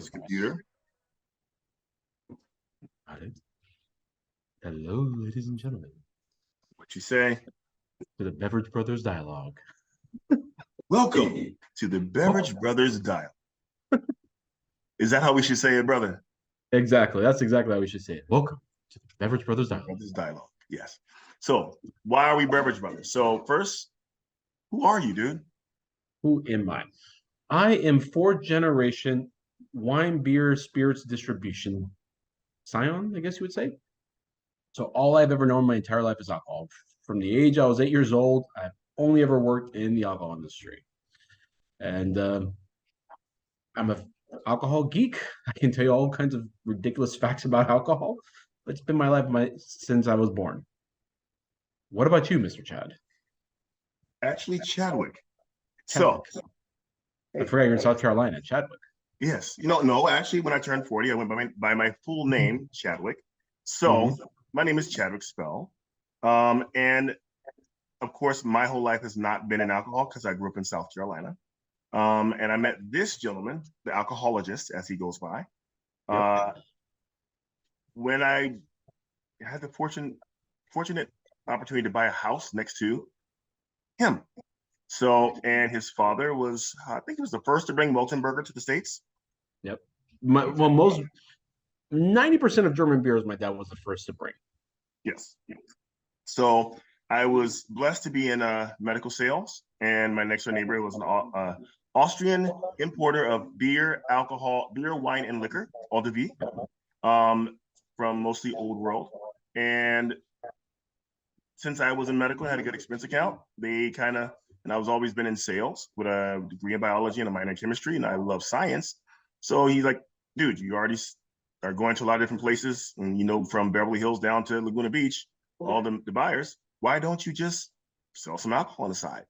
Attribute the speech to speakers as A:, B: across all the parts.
A: this computer.
B: Got it. Hello, ladies and gentlemen,
A: What you say?
B: to the Beverage Brothers Dialogue.
A: Welcome to the Beverage Brothers Dial. Is that how we should say it, brother?
B: Exactly. That's exactly how we should say it. Welcome to the Beverage Brothers Dialogue.
A: Brothers Dialogue. Yes. So why are we Beverage Brothers? So first, who are you, dude?
B: Who am I? I am fourth generation wine, beer, spirits distribution scion, I guess you would say. So all I've ever known my entire life is alcohol. From the age I was 8 years old, I've only ever worked in the alcohol industry. And I'm a alcohol geek. I can tell you all kinds of ridiculous facts about alcohol. It's been my life since I was born. What about you, Mr. Chad?
A: Actually, Chadwick.
B: Chadwick. So, I forgot you're in South Carolina, Chadwick.
A: Yes. No, actually, when I turned 40, I went by my full name, Chadwick. So my name is Chadwick Spell. And of course, my whole life has not been in alcohol because I grew up in South Carolina. And I met this gentleman, the alcohologist, as he goes by, when I had the fortunate opportunity to buy a house next to him. So, and his father was, I think he was the first to bring Burger to the States.
B: Yep. 90% of German beers my dad was the first to bring.
A: Yes. So I was blessed to be in medical sales, and my next door neighbor was an Austrian importer of beer, wine, and liquor, eau de vie, from mostly Old World. And since I was in medical, I had a good expense account. And I was always been in sales with a degree in biology and a minor in chemistry, and I love science. So he's like, dude, you already are going to a lot of different places, and from Beverly Hills down to Laguna Beach, all the buyers. Why don't you just sell some alcohol on the side?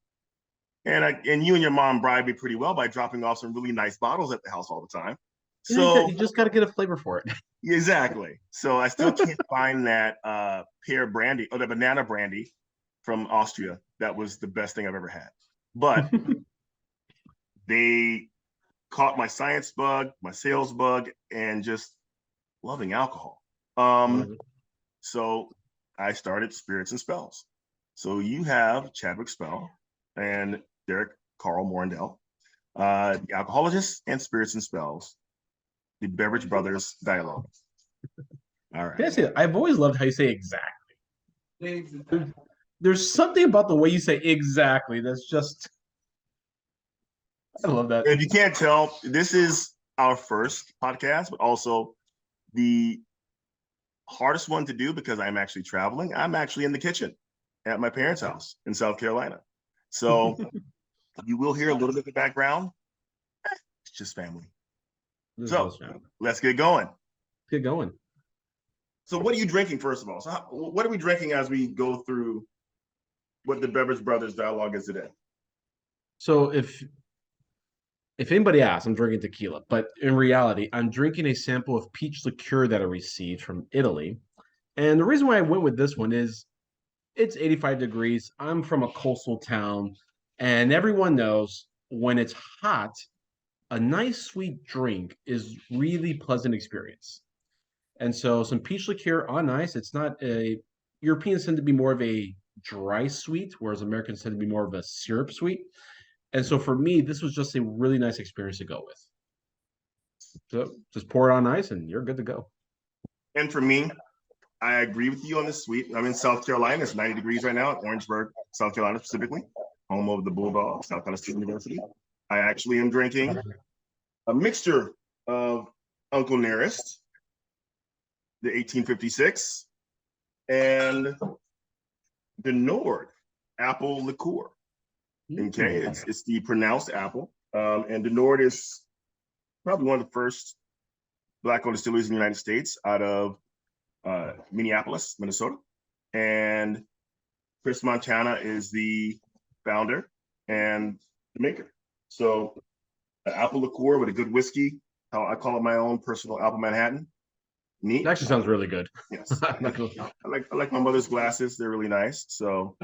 A: And you and your mom bribed me pretty well by dropping off some really nice bottles at the house all the time. So
B: you just got to get a flavor for it.
A: Exactly. So I still can't find that pear brandy or the banana brandy from Austria. That was the best thing I've ever had. But they caught my science bug, my sales bug, and just loving alcohol. So I started Spirits and Spells. So you have Chadwick Spell and Derek Carl Morndell, the alcohologist and Spirits and Spells, the Beverage Brothers Dialogue. All right.
B: I've always loved how you say exactly. There's something about the way you say exactly that's just, I love that.
A: If you can't tell, this is our first podcast, but also the hardest one to do because I'm actually traveling. I'm actually in the kitchen at my parents' house in South Carolina. So you will hear a little bit of the background. It's just family. Let's get going.
B: Get going.
A: So what are you drinking, first of all? So what are we drinking as we go through what the Beverage Brothers Dialogue is today?
B: So if anybody asks, I'm drinking tequila, but in reality, I'm drinking a sample of peach liqueur that I received from Italy. And the reason why I went with this one is it's 85 degrees. I'm from a coastal town, and everyone knows when it's hot, a nice sweet drink is really pleasant experience. And so some peach liqueur on ice. It's not Europeans tend to be more of a dry sweet, whereas Americans tend to be more of a syrup sweet. And so for me, this was just a really nice experience to go with. So just pour it on ice and you're good to go.
A: And for me, I agree with you on the sweet. I'm in South Carolina. It's 90 degrees right now at Orangeburg, South Carolina specifically, home of the Bulldogs, South Carolina State University. I actually am drinking a mixture of Uncle Nearest, the 1856, and the Nord apple liqueur. Okay, it's the pronounced apple. And the Nord is probably one of the first Black-owned distilleries in the United States out of Minneapolis, Minnesota. And Chris Montana is the founder and the maker. So an apple liqueur with a good whiskey. I call it my own personal apple Manhattan. Neat.
B: It actually sounds really good.
A: Yes. I like my mother's glasses. They're really nice. So,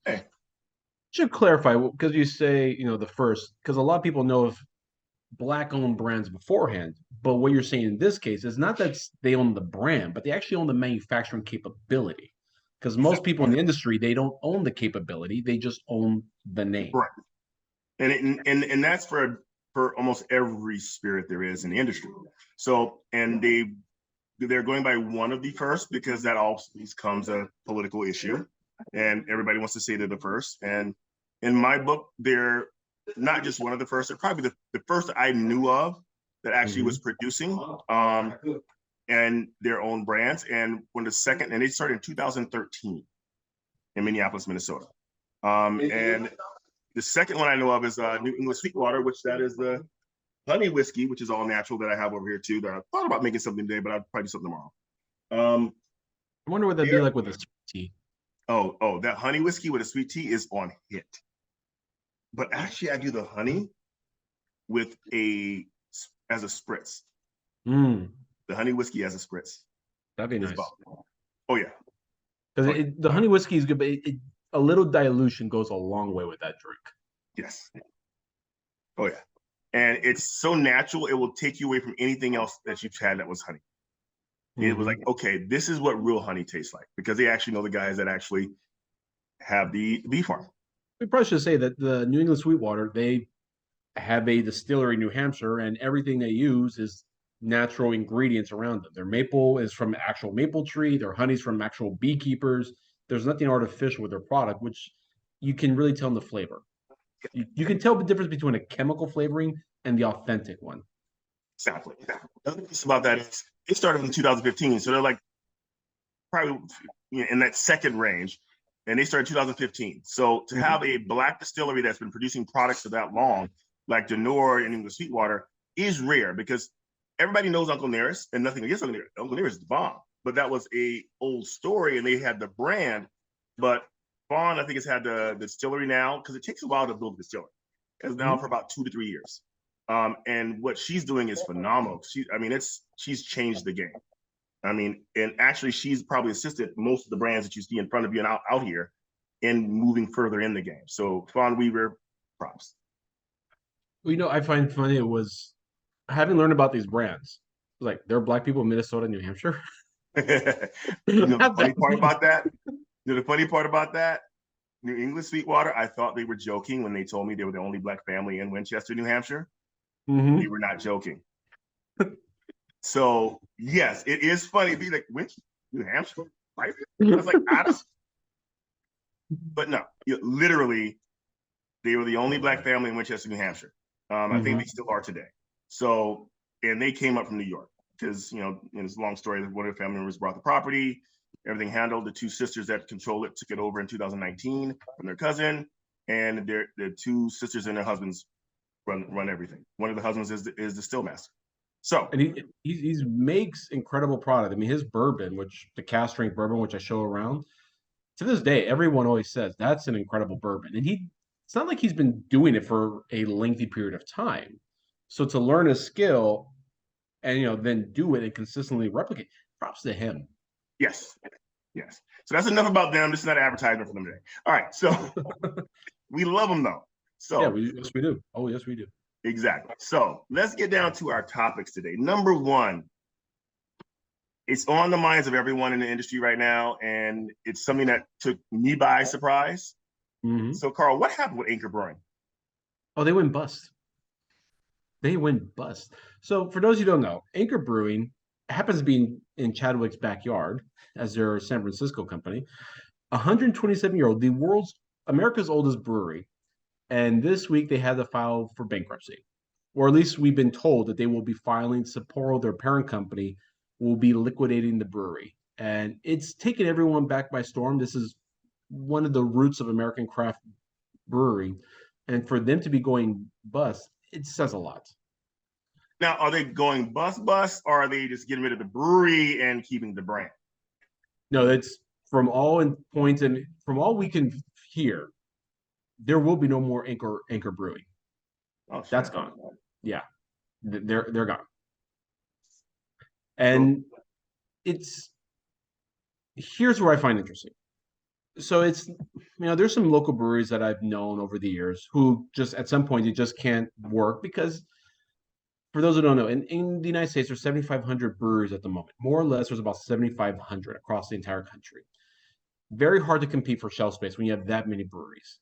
A: hey.
B: Should clarify, because you say, the first, because a lot of people know of black-owned brands beforehand. But what you're saying in this case is not that they own the brand, but they actually own the manufacturing capability. Because most people in the industry, they don't own the capability; they just own the name.
A: Right. And that's for almost every spirit there is in the industry. So, and they're going by one of the first because that always becomes a political issue, and everybody wants to say they're the first. And in my book, they're not just one of the first; they're probably the first I knew of that actually was producing and their own brands. And when the second, and they started in 2013 in Minneapolis, Minnesota. And the second one I know of is New England Sweetwater, which that is the honey whiskey, which is all natural that I have over here too. That I thought about making something today, but I'll probably do something tomorrow.
B: I wonder what that'd be like with a sweet tea.
A: Oh, that honey whiskey with a sweet tea is on hit. But actually, I do the honey with as a spritz. The honey whiskey as a spritz.
B: That'd be nice.
A: Oh yeah,
B: because the honey whiskey is good, but a little dilution goes a long way with that drink.
A: Yes. Oh yeah, and it's so natural; it will take you away from anything else that you've had that was honey. It was like, okay, this is what real honey tastes like, because they actually know the guys that actually have the bee farm.
B: We probably should say that the New England Sweetwater, they have a distillery in New Hampshire, and everything they use is natural ingredients around them. Their maple is from actual maple tree. Their honey's from actual beekeepers. There's nothing artificial with their product, which you can really tell in the flavor. You can tell the difference between a chemical flavoring and the authentic one.
A: Exactly. The other piece about that is it started in 2015, so they're like probably in that second range, and they started 2015. So to have a black distillery that's been producing products for that long, like Denor and English Sweetwater, is rare, because everybody knows Uncle Nearest, and nothing against Uncle Nearest. Uncle Nearest is the bomb, but that was a old story, and they had the brand. But Vaughn, I think, has had the distillery now, because it takes a while to build a distillery. It's now for about 2 to 3 years. And what she's doing is phenomenal. She's changed the game. I mean, and actually, she's probably assisted most of the brands that you see in front of you and out here in moving further in the game. So, Fawn Weaver, props.
B: Well, I find funny it was having learned about these brands. Like, there are black people in Minnesota, New Hampshire.
A: The funny part about that, New England Sweetwater, I thought they were joking when they told me they were the only black family in Winchester, New Hampshire. They were not joking. So yes, it is funny. Be like, Winchester, New Hampshire, right? I was like, but no, literally, they were the only black family in Winchester, New Hampshire. I think they still are today. So, and they came up from New York because, it's a long story. One of the family members brought the property, everything handled. The two sisters that control it took it over in 2019 from their cousin, and their two sisters and their husbands run everything. One of the husbands is the still master. So,
B: and he makes incredible product. I mean, his bourbon, which the cast strength bourbon, which I show around, to this day, everyone always says that's an incredible bourbon. And it's not like he's been doing it for a lengthy period of time. So to learn a skill and then do it and consistently replicate, props to him.
A: Yes. So that's enough about them. This is not an advertisement for them today. All right. So we love them though. So
B: yeah, yes, we do. Oh, yes, we do.
A: Exactly. So let's get down to our topics today. Number one, it's on the minds of everyone in the industry right now, and it's something that took me by surprise. So, Carl, what happened with Anchor Brewing?
B: Oh, they went bust. So for those who don't know, Anchor Brewing happens to be in Chadwick's backyard, as their San Francisco company. 127-year-old, America's oldest brewery. And this week they had to file for bankruptcy, or at least we've been told that they will be filing. Sapporo, their parent company, will be liquidating the brewery. And it's taken everyone back by storm. This is one of the roots of American craft brewery. And for them to be going bust, it says a lot.
A: Now, are they going bust, or are they just getting rid of the brewery and keeping the brand?
B: No, that's from all points, and from all we can hear, there will be no more Anchor Brewing.
A: Oh, sure.
B: That's gone. Yeah, they're gone. And here's where I find interesting. So it's there's some local breweries that I've known over the years who just at some point you just can't work because for those who don't know, in the United States, there's 7,500 breweries at the moment. More or less, there's about 7,500 across the entire country. Very hard to compete for shelf space when you have that many breweries.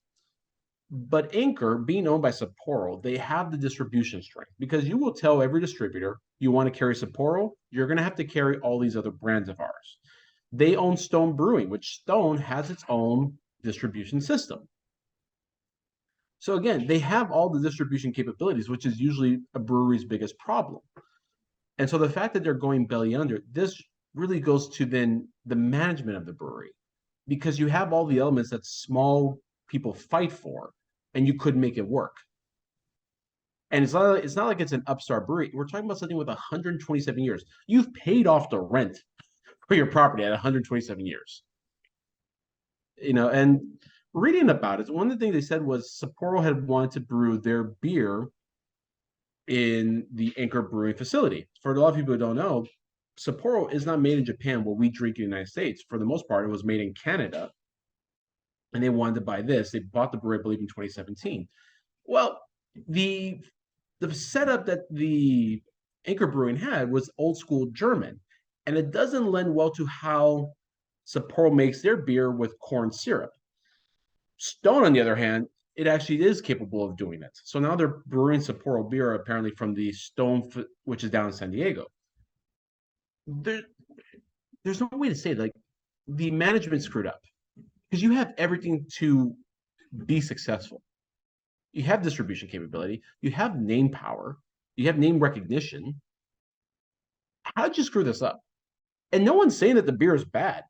B: But Anchor, being owned by Sapporo, they have the distribution strength because you will tell every distributor you want to carry Sapporo, you're going to have to carry all these other brands of ours. They own Stone Brewing, which Stone has its own distribution system. So again, they have all the distribution capabilities, which is usually a brewery's biggest problem. And so the fact that they're going belly under, this really goes to then the management of the brewery, because you have all the elements that small people fight for, and you couldn't make it work. And it's not like it's an upstart brewery. We're talking about something with 127 years. You've paid off the rent for your property at 127 years. And reading about it, one of the things they said was Sapporo had wanted to brew their beer in the Anchor Brewing facility. For a lot of people who don't know, Sapporo is not made in Japan where we drink in the United States. For the most part, it was made in Canada. And they wanted to buy this. They bought the brewery, I believe, in 2017. Well, the setup that the Anchor Brewing had was old school German. And it doesn't lend well to how Sapporo makes their beer with corn syrup. Stone, on the other hand, it actually is capable of doing it. So now they're brewing Sapporo beer apparently from the Stone, which is down in San Diego. There's no way to say it. Like, the management screwed up because you have everything to be successful. You have distribution capability, you have name power, you have name recognition. How'd you screw this up? And no one's saying that the beer is bad.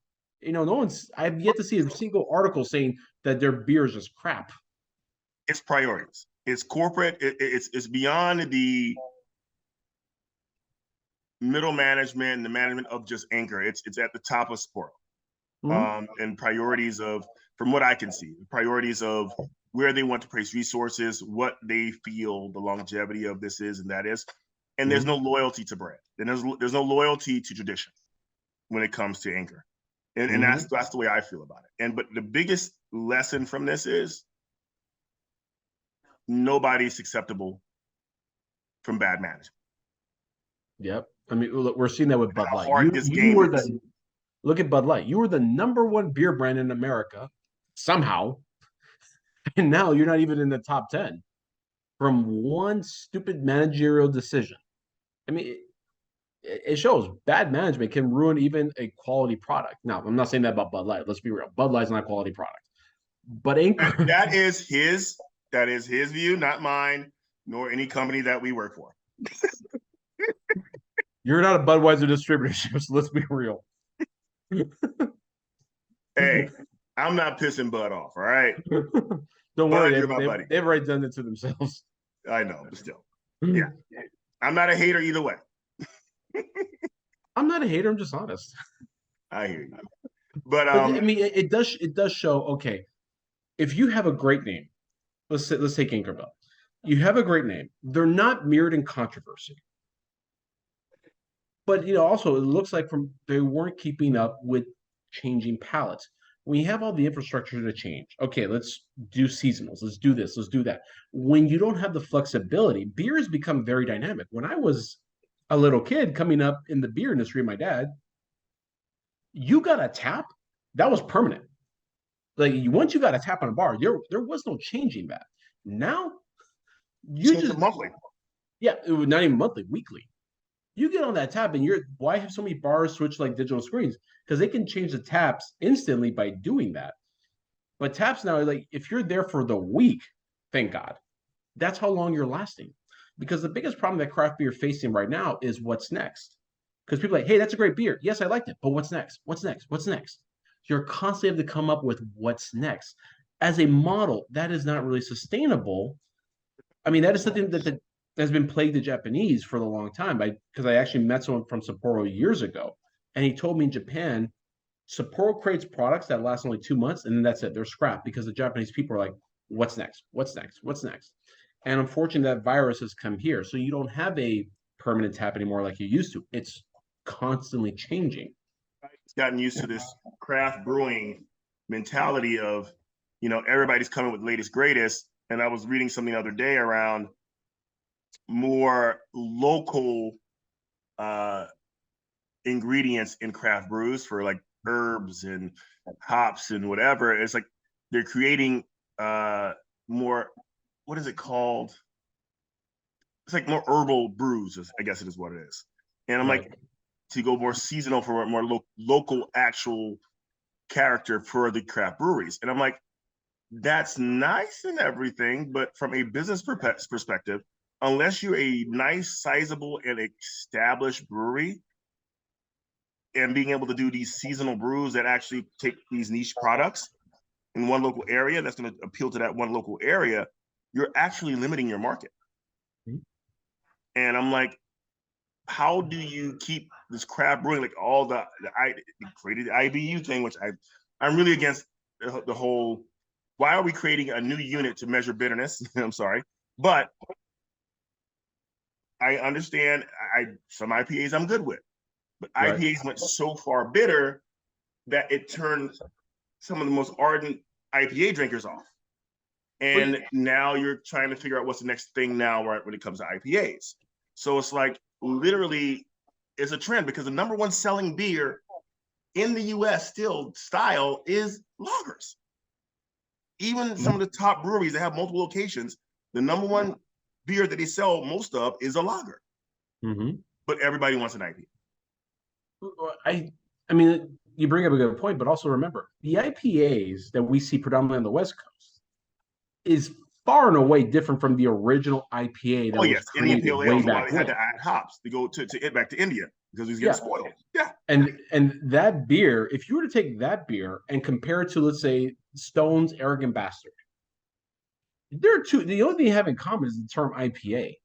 B: I've yet to see a single article saying that their beer is just crap.
A: It's priorities. It's corporate. It's beyond the middle management and the management of just Anchor. It's at the top of sport. And priorities of, from what I can see, priorities of where they want to place resources, what they feel the longevity of this is, and that is. And there's no loyalty to brand. And there's no loyalty to tradition when it comes to Anchor. And that's the way I feel about it. But the biggest lesson from this is nobody's acceptable from bad management.
B: Yep. I mean, look, we're seeing that with Bud Light. Look at Bud Light. You were the number one beer brand in America somehow, and now you're not even in the top 10 from one stupid managerial decision. I mean, it shows bad management can ruin even a quality product. Now, I'm not saying that about Bud Light. Let's be real. Bud Light's not a quality product. But Anchor...
A: That is his view, not mine, nor any company that we work for.
B: You're not a Budweiser distributor, so let's be real.
A: Hey, I'm not pissing Bud off, all right?
B: Don't worry, they've already done it to themselves.
A: I know, but still. Yeah. I'm not a hater either way.
B: I'm not a hater, I'm just honest.
A: I hear you. But
B: I mean, it does show, okay, if you have a great name, let's take Anchor Bell. You have a great name. They're not mirrored in controversy. But also it looks like they weren't keeping up with changing palates. When you have all the infrastructure to change, okay, let's do seasonals, let's do this, let's do that. When you don't have the flexibility, beer has become very dynamic. When I was a little kid coming up in the beer industry, my dad, you got a tap, that was permanent. Like, once you got a tap on a bar, there was no changing that. Now, you just
A: monthly.
B: Yeah, it was not even monthly, weekly. You get on that tap, and why have so many bars switch like digital screens? Because they can change the taps instantly by doing that. But taps now, like, if you're there for the week, thank God, that's how long you're lasting. Because the biggest problem that craft beer is facing right now is what's next. Because people are like, hey, that's a great beer. Yes, I liked it, but what's next? What's next? What's next? You're constantly have to come up with what's next. As a model, that is not really sustainable. I mean, that is something that has been plagued the Japanese for a long time. Because I actually met someone from Sapporo years ago, and he told me in Japan, Sapporo creates products that last only 2 months, and then that's it. They're scrapped because the Japanese people are like, what's next? What's next? What's next? And unfortunately, that virus has come here. So you don't have a permanent tap anymore like you used to. It's constantly changing.
A: It's gotten used to this craft brewing mentality of, everybody's coming with latest, greatest. And I was reading something the other day around more local ingredients in craft brews for like herbs and hops and whatever. It's like they're creating more, what is it called? It's like more herbal brews, I guess it is what it is. And I'm
B: Right.
A: like, to go more seasonal for more local actual character for the craft breweries. And I'm like, that's nice and everything, but from a business perspective, unless you're a nice, sizable, and established brewery, and being able to do these seasonal brews that actually take these niche products in one local area that's going to appeal to that one local area, you're actually limiting your market.
B: Mm-hmm.
A: And I'm like, how do you keep this craft brewing, like all the created the IBU thing, which I'm really against the whole. Why are we creating a new unit to measure bitterness? I'm sorry, but I understand. Some IPAs I'm good with, but
B: Right.
A: IPAs went so far bitter that it turned some of the most ardent IPA drinkers off. And now you're trying to figure out what's the next thing now, right, when it comes to IPAs. So it's like literally it's a trend, because the number one selling beer in the US still style is lagers. Even some of the top breweries that have multiple locations, the number one beer that they sell most of is a lager.
B: Mm-hmm.
A: But everybody wants an IPA.
B: I mean, you bring up a good point, but also remember the IPAs that we see predominantly on the West Coast is far and away different from the original IPA that
A: Oh
B: was
A: yes, Indian
B: created
A: Pale Ale
B: way
A: is why
B: back
A: they had
B: when.
A: to add hops to go to it back to India, because he's getting
B: Yeah.
A: spoiled. Yeah.
B: And that beer, if you were to take that beer and compare it to, let's say, Stone's Arrogant Bastard, there are two. The only thing they have in common is the term IPA.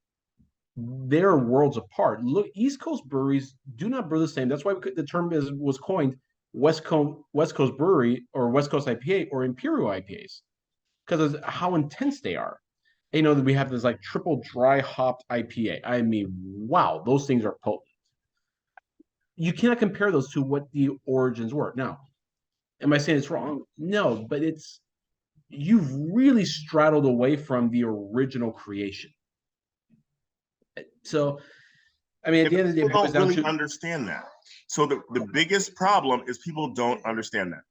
B: They're worlds apart. Look, East Coast breweries do not brew the same. That's why the term was coined West Coast brewery, or West Coast IPA, or Imperial IPAs, because of how intense they are. You know, that we have this like triple dry hopped IPA. I mean, wow, those things are potent. You cannot compare those to what the origins were. Now, am I saying it's wrong? No, but you've really straddled away from the original creation. So, I mean, at the end of the day, it
A: People
B: boils
A: don't
B: down
A: really
B: to
A: understand that. So the biggest problem is people don't understand that.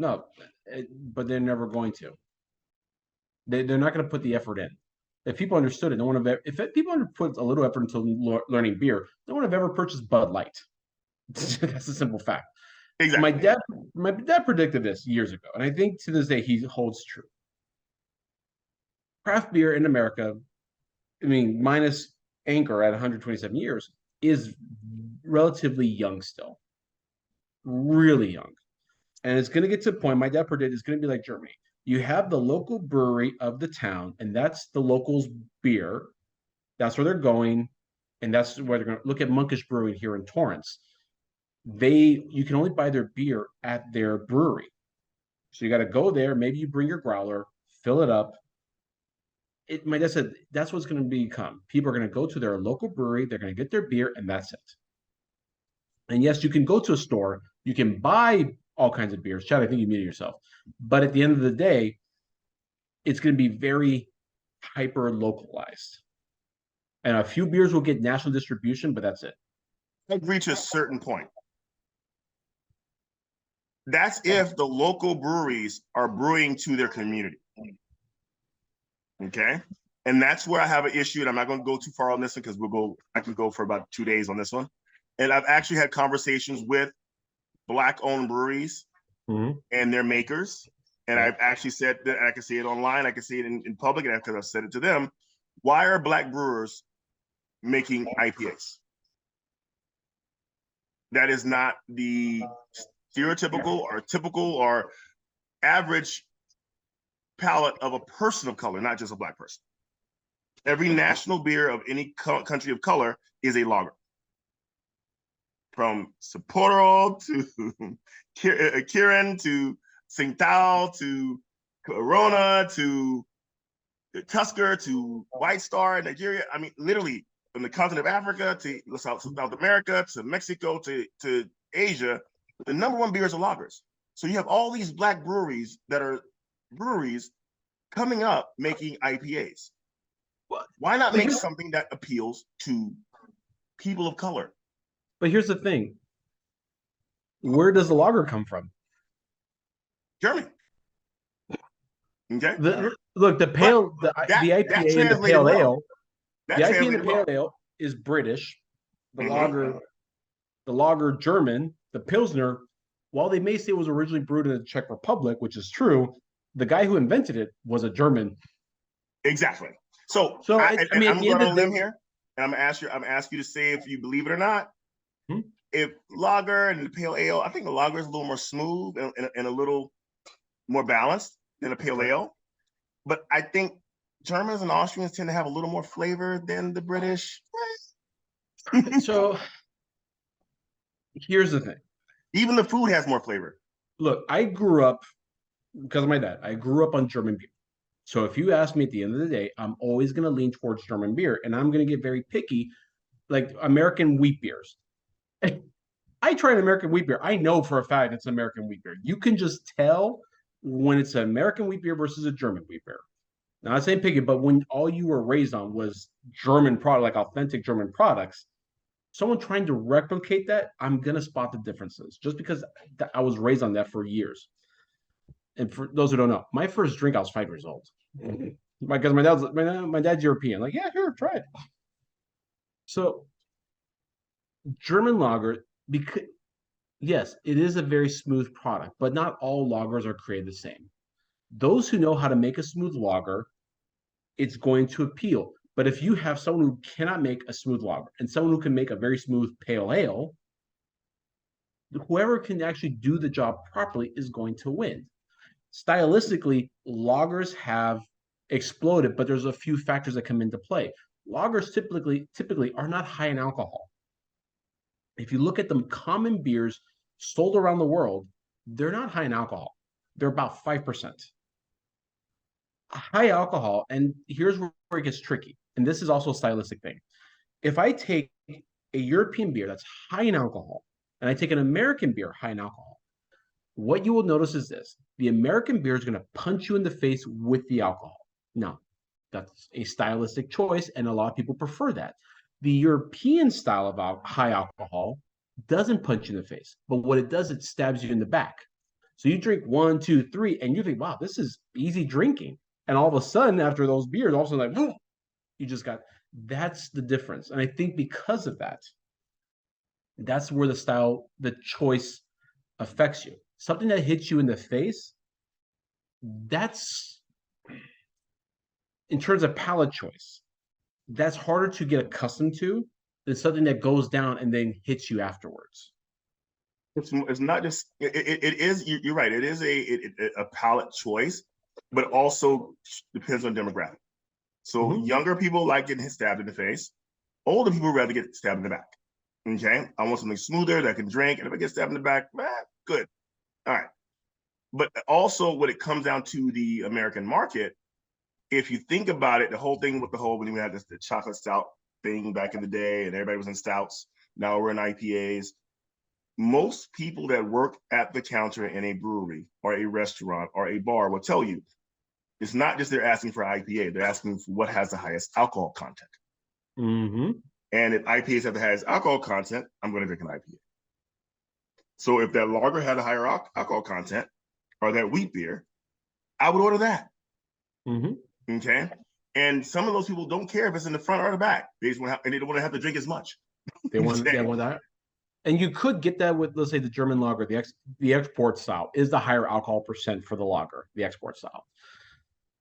B: no, but they're never going to. They're not going to put the effort in. If people understood it, no one have ever, if people put a little effort into learning beer, no one have ever purchased Bud Light. That's a simple fact.
A: Exactly.
B: My dad predicted this years ago, and I think to this day he holds true. Craft beer in America, I mean, minus Anchor at 127 years, is relatively young still, really young. And it's going to get to a point, my dad predicted it's going to be like Germany. You have the local brewery of the town, and that's the locals' beer. That's where they're going, and that's where they're going to look at Monkish Brewing here in Torrance. You can only buy their beer at their brewery. So you got to go there. Maybe you bring your growler, fill it up. My dad said that's what's going to become. People are going to go to their local brewery, they're going to get their beer, and that's it. And yes, you can go to a store, you can buy all kinds of beers. Chad, I think you muted yourself. But at the end of the day, it's going to be very hyper localized. And a few beers will get national distribution, but that's it.
A: I agree to a certain point. That's if the local breweries are brewing to their community. Okay. And that's where I have an issue, and I'm not going to go too far on this one because I can go for about 2 days on this one. And I've actually had conversations with Black-owned breweries and their makers. And I've actually said that I can see it online, I can see it in public, and because I've said it to them. Why are Black brewers making IPAs? That is not the stereotypical or typical or average palate of a person of color, not just a Black person. Every national beer of any country of color is a lager. From Sapporo to Kirin to Tsingtao to Corona to Tusker to White Star in Nigeria. I mean, literally from the continent of Africa to South America to Mexico to Asia, the number one beers are lagers. So you have all these Black breweries that are breweries coming up making IPAs. Why not
B: But
A: make
B: here's-
A: something that appeals to people of color?
B: But here's the thing. Where does the lager come from?
A: Germany. Okay.
B: Look, the pale, the IPA and the pale ale. The IPA and the pale ale is British. The lager German. The Pilsner, while they may say it was originally brewed in the Czech Republic, which is true, the guy who invented it was a German.
A: Exactly. So I'm going on a limb here, and I'm gonna ask you to say if you believe it or not. If lager and the pale ale, I think the lager is a little more smooth and a little more balanced than a pale ale. But I think Germans and Austrians tend to have a little more flavor than the British.
B: So here's the thing.
A: Even the food has more flavor.
B: Look, I grew up, because of my dad, I grew up on German beer. So if you ask me at the end of the day, I'm always going to lean towards German beer, and I'm going to get very picky, like American wheat beers. I tried American wheat beer. I know for a fact it's American wheat beer. You can just tell when it's an American wheat beer versus a German wheat beer. Now, I'm saying picky, but when all you were raised on was German product, like authentic German products, someone trying to replicate that, I'm going to spot the differences just because I was raised on that for years. And for those who don't know, my first drink, I was 5 years old. Because my dad's European. Like, yeah, here, try it. So German lager, because yes, it is a very smooth product, but not all lagers are created the same. Those who know how to make a smooth lager, it's going to appeal. But if you have someone who cannot make a smooth lager and someone who can make a very smooth pale ale, whoever can actually do the job properly is going to win. Stylistically, lagers have exploded, but there's a few factors that come into play. Lagers typically are not high in alcohol. If you look at the common beers sold around the world, they're not high in alcohol. They're about 5%. High alcohol, and here's where it gets tricky. And this is also a stylistic thing. If I take a European beer that's high in alcohol, and I take an American beer high in alcohol, what you will notice is this. The American beer is going to punch you in the face with the alcohol. Now, that's a stylistic choice, and a lot of people prefer that. The European style of high alcohol doesn't punch you in the face, but what it does, it stabs you in the back. So you drink 1, 2, 3, and you think, wow, this is easy drinking. And all of a sudden, after those beers, all of a sudden, like, boom, you just got, that's the difference. And I think because of that, that's where the choice affects you. Something that hits you in the face, that's, in terms of palate choice, that's harder to get accustomed to than something that goes down and then hits you afterwards.
A: It's not just, it is, you're right, it is a palate choice, but also depends on demographic. So younger people like getting stabbed in the face. Older people rather get stabbed in the back. Okay, I want something smoother that I can drink, and if I get stabbed in the back, good. All right. But also, when it comes down to the American market, if you think about it, the whole thing with when we had the chocolate stout thing back in the day, and everybody was in stouts. Now we're in IPAs. Most people that work at the counter in a brewery or a restaurant or a bar will tell you it's not just they're asking for IPA, they're asking for what has the highest alcohol content. And if IPAs have the highest alcohol content, I'm going to drink an IPA. So if that lager had a higher alcohol content or that wheat beer, I would order that. Okay. And some of those people don't care if it's in the front or the back. They just want to, and they don't want to have to drink as much.
B: They want that. And you could get that with, let's say, the German lager, the export style is the higher alcohol percent for the lager, the export style.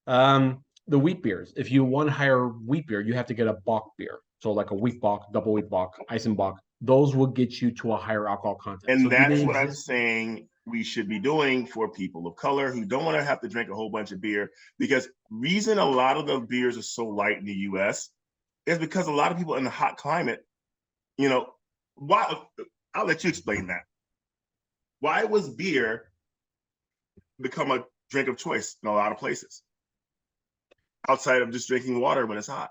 B: The wheat beers, if you want higher wheat beer, you have to get a Bock beer. So like a wheat Bock, double wheat Bock, Eisenbach, those will get you to a higher alcohol content.
A: And so that's what I'm saying we should be doing for people of color who don't want to have to drink a whole bunch of beer, because reason a lot of the beers are so light in the US is because a lot of people in the hot climate, why, I'll let you explain that. Why was beer become a drink of choice in a lot of places outside of just drinking water when it's hot?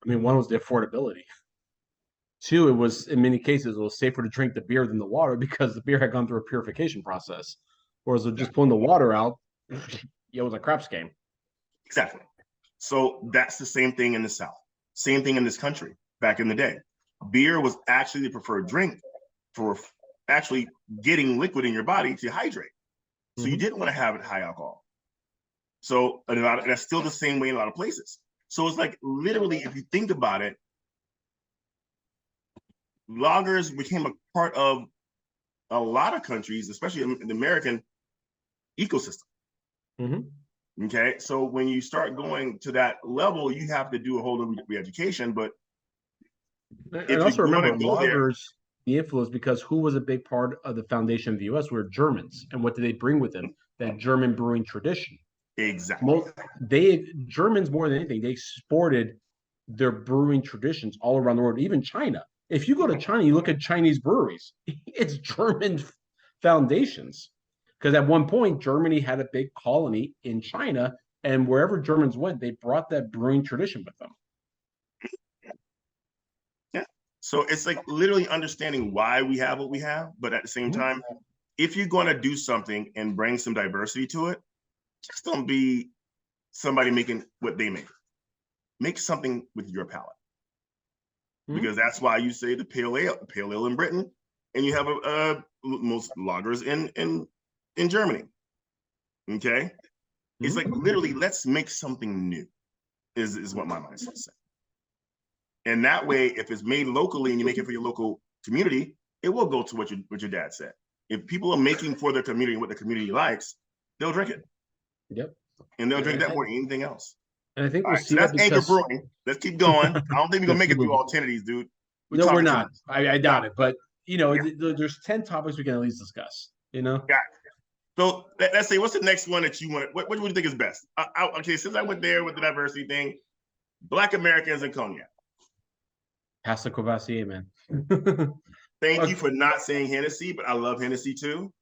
B: I mean, one was the affordability. Two, it was, in many cases, it was safer to drink the beer than the water because the beer had gone through a purification process. Whereas just pulling the water out, it was a craps game.
A: Exactly. So that's the same thing in the South. Same thing in this country back in the day. Beer was actually the preferred drink for actually getting liquid in your body to hydrate. So you didn't want to have it high alcohol. So that's still the same way in a lot of places. So it's like literally, if you think about it, lagers became a part of a lot of countries, especially in the American ecosystem. Okay, so when you start going to that level, you have to do a whole new re-education. But
B: and also remember, lagers, the influence, because who was a big part of the foundation of the U.S. were Germans, and what did they bring with them? That German brewing tradition.
A: Exactly.
B: Germans, more than anything, they exported their brewing traditions all around the world, even China. If you go to China, you look at Chinese breweries, it's German foundations. Because at one point, Germany had a big colony in China, and wherever Germans went, they brought that brewing tradition with them.
A: Yeah. So it's like literally understanding why we have what we have, but at the same time, if you're going to do something and bring some diversity to it, just don't be somebody making what they make. Make something with your palate. Because that's why you say the pale ale in Britain, and you have most lagers in Germany. Okay, it's like literally, let's make something new. Is what my mindset says. And that way, if it's made locally and you make it for your local community, it will go to what your dad said. If people are making for their community what the community likes, they'll drink it.
B: Yep,
A: and they'll drink that more than anything else.
B: And I think we'll see
A: so that's
B: that
A: Anchor Brewing. Let's keep going. I don't think we're gonna make it through all 10 of these, dude.
B: No, we're not. I doubt it. But there's 10 topics we can at least discuss. Yeah.
A: So let's say, what's the next one that you want? What do you think is best? Okay, since I went there with the diversity thing, Black Americans and cognac.
B: Pass the Courvoisier, man.
A: Thank you for not saying Hennessy, but I love Hennessy too.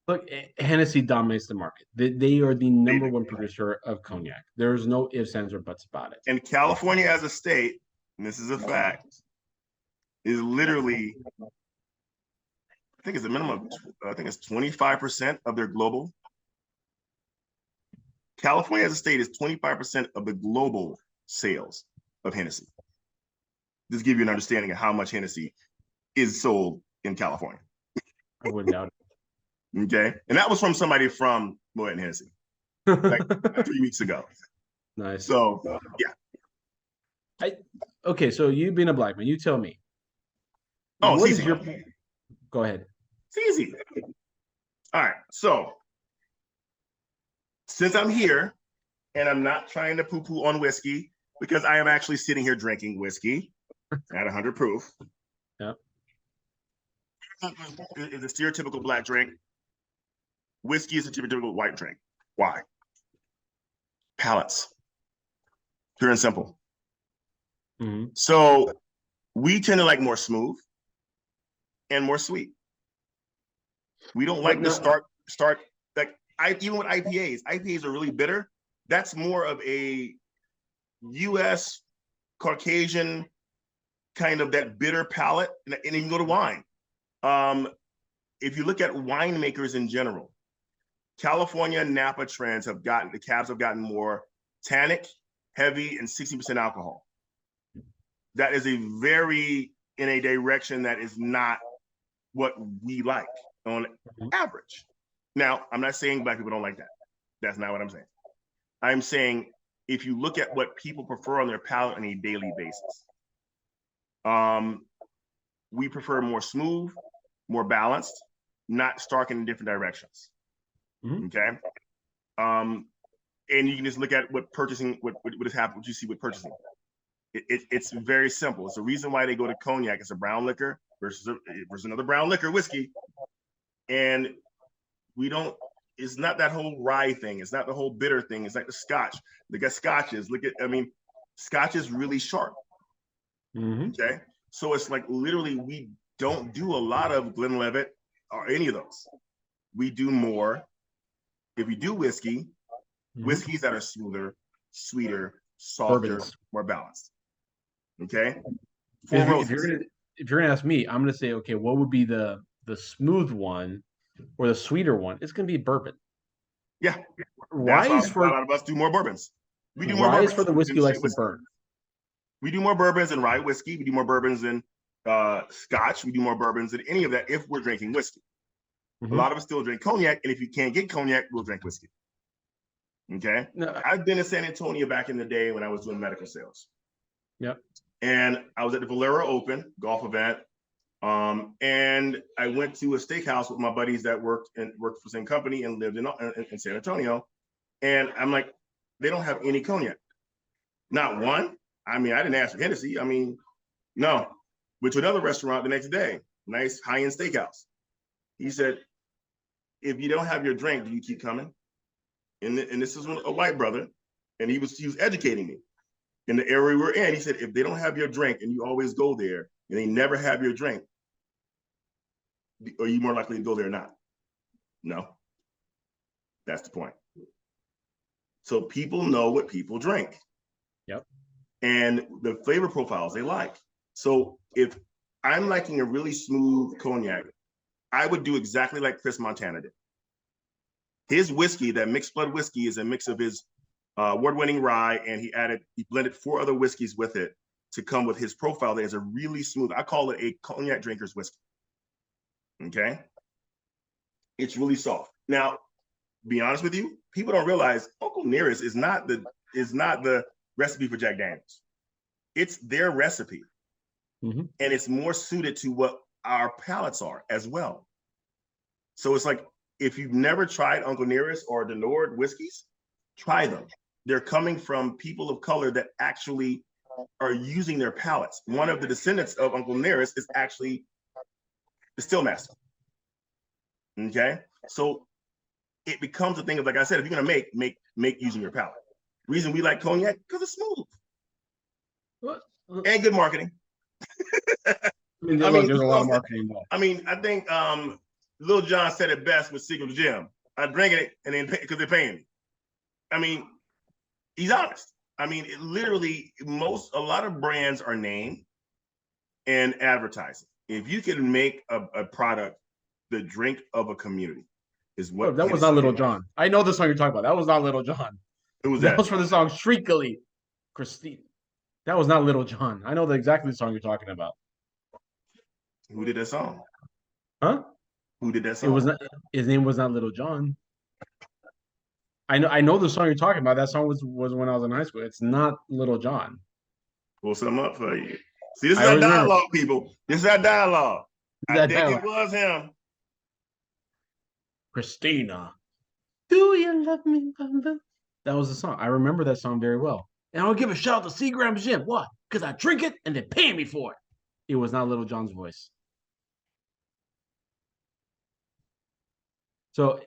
B: Look, Hennessy dominates the market. They are the number one producer of cognac. There's no ifs, ands, or buts about it.
A: And California as a state, and this is a fact, is literally, I think it's a minimum, I think it's 25% of their global. California as a state is 25% of the global sales of Hennessy. Just give you an understanding of how much Hennessy is sold in California.
B: I wouldn't doubt it.
A: Okay, and that was from somebody from Moet and Hennessy, like 3 weeks ago.
B: Nice.
A: So yeah.
B: Okay, so you being a black man, you tell me.
A: Oh, it's easy.
B: Go ahead.
A: It's easy. All right. So since I'm here, and I'm not trying to poo-poo on whiskey, because I am actually sitting here drinking whiskey at 100 proof.
B: Yeah.
A: It's a stereotypical black drink. Whiskey is a typical white drink. Why? Palates. Pure and simple. So we tend to like more smooth and more sweet. We don't like to start like even with IPAs. IPAs are really bitter. That's more of a U.S. Caucasian kind of that bitter palate, and you can go to wine. If you look at winemakers in general, California Napa trends the cabs have gotten more tannic, heavy, and 60% alcohol. That is in a direction that is not what we like on average. Now, I'm not saying black people don't like that. That's not what I'm saying. I'm saying if you look at what people prefer on their palate on a daily basis, we prefer more smooth, more balanced, not stark in different directions. Okay. And you can just look at what has happened, what you see with purchasing. It's very simple. It's the reason why they go to cognac. It's a brown liquor versus another brown liquor, whiskey. And it's not that whole rye thing. It's not the whole bitter thing. It's like the Scotch. Look at Scotches. Scotch is really sharp. Okay. So it's like literally we don't do a lot of Glenlivet or any of those. We do more. If you do whiskey, whiskeys that are smoother, sweeter, softer, more balanced. Okay.
B: If you're gonna ask me, I'm gonna say, okay, what would be the smooth one or the sweeter one? It's gonna be bourbon.
A: Yeah.
B: Why
A: a lot of us do more bourbons. We do more
B: Rye is
A: bourbons
B: for the
A: than
B: whiskey likes
A: straight
B: to
A: whiskey.
B: burn.
A: We do more bourbons than rye whiskey. We do more bourbons than Scotch. We do more bourbons than any of that if we're drinking whiskey. A lot of us still drink cognac, and if you can't get cognac, we'll drink whiskey. Okay.
B: No.
A: I've been in San Antonio back in the day when I was doing medical sales.
B: Yep.
A: And I was at the Valero Open golf event. And I went to a steakhouse with my buddies that worked for the same company and lived in San Antonio. And I'm like, they don't have any cognac. Not one. I mean, I didn't ask for Hennessy. I mean, no. Went to another restaurant the next day, nice high-end steakhouse. He said, if you don't have your drink, do you keep coming? And this is a white brother, and he was educating me in the area we're in. He said, if they don't have your drink and you always go there and they never have your drink, are you more likely to go there or not? No. That's the point. So people know what people drink.
B: Yep. And
A: the flavor profiles they like. So if I'm liking a really smooth cognac, I would do exactly like Chris Montana did. His whiskey, that mixed blood whiskey, is a mix of his award-winning rye, and he blended 4 other whiskeys with it to come with his profile that is a really smooth, I call it a cognac drinker's whiskey. Okay? It's really soft. Now, be honest with you, people don't realize Uncle Nearest is not the recipe for Jack Daniels. It's their recipe. And it's more suited to what our palates are as well. So it's like, if you've never tried Uncle Nearest or the Nord whiskeys, try them. They're coming from people of color that actually are using their palates. One of the descendants of Uncle Nearest is actually the still master. Okay? So it becomes a thing of, like I said, if you're gonna make using your palate. The reason we like cognac, because it's smooth. And good marketing.
B: There's a lot of marketing involved.
A: I mean, I think Lil Jon said it best with Secret Gem. I'm drinking it and then because they're paying me. I mean, he's honest. I mean, it literally, a lot of brands are name and advertising. If you can make a product the drink of a community, is what.
B: That was not Little John. I know the song you're talking about. That was not Little John.
A: Who was that?
B: That was for the song Shriekily. Christine. That was not Little John. I know exactly the song you're talking about.
A: Who did that song?
B: Huh?
A: Who did that song?
B: It was not. His name was not Little John. I know the song you're talking about. That song was when I was in high school. It's not Little John.
A: Pull something up for you. See, this is our dialogue, people. This is our dialogue. I think it was him.
B: Christina. Do you love me? That was the song. I remember that song very well. And I'll give a shout out to Seagram Jim. Why? Because I drink it and they pay me for it. It was not Little John's voice. So